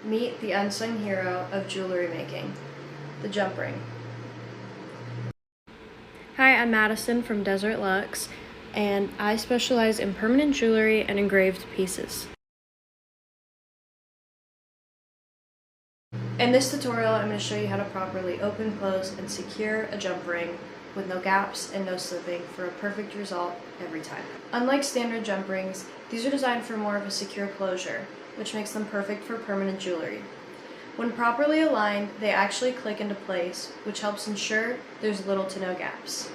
Meet the unsung hero of jewelry making, the jump ring. Hi, I'm Madison from Desert Luxe, and I specialize in permanent jewelry and engraved pieces. In this tutorial, I'm going to show you how to properly open, close, and secure a jump ring with no gaps and no slipping for a perfect result every time. Unlike standard jump rings, these are designed for more of a secure closure, which makes them perfect for permanent jewelry. When properly aligned, they actually click into place, which helps ensure there's little to no gaps.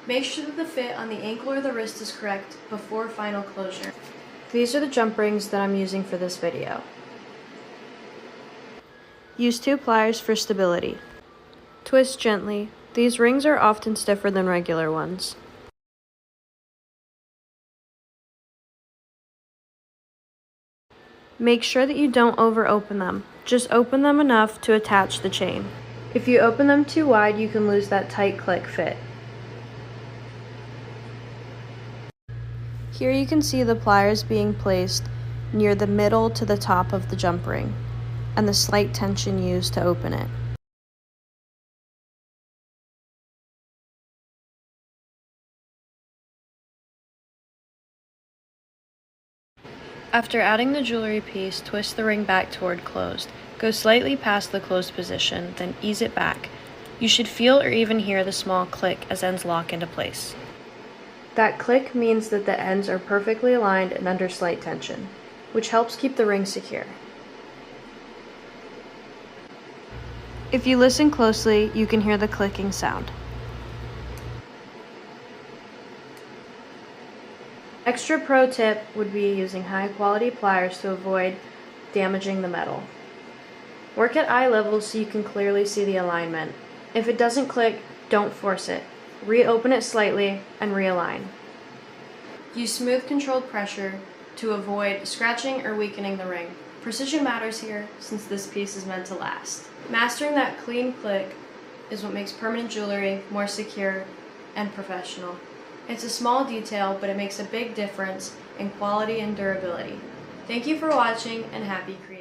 Make sure that the fit on the ankle or the wrist is correct before final closure. These are the jump rings that I'm using for this video. Use 2 pliers for stability. Twist gently. These rings are often stiffer than regular ones. Make sure that you don't over-open them. Just open them enough to attach the chain. If you open them too wide, you can lose that tight click fit. Here you can see the pliers being placed near the middle to the top of the jump ring, and the slight tension used to open it. After adding the jewelry piece, twist the ring back toward closed. Go slightly past the closed position, then ease it back. You should feel or even hear the small click as ends lock into place. That click means that the ends are perfectly aligned and under slight tension, which helps keep the ring secure. If you listen closely, you can hear the clicking sound. Extra pro tip would be using high quality pliers to avoid damaging the metal. Work at eye level so you can clearly see the alignment. If it doesn't click, don't force it. Reopen it slightly and realign. Use smooth controlled pressure to avoid scratching or weakening the ring. Precision matters here since this piece is meant to last. Mastering that clean click is what makes permanent jewelry more secure and professional. It's a small detail, but it makes a big difference in quality and durability. Thank you for watching, and happy creating.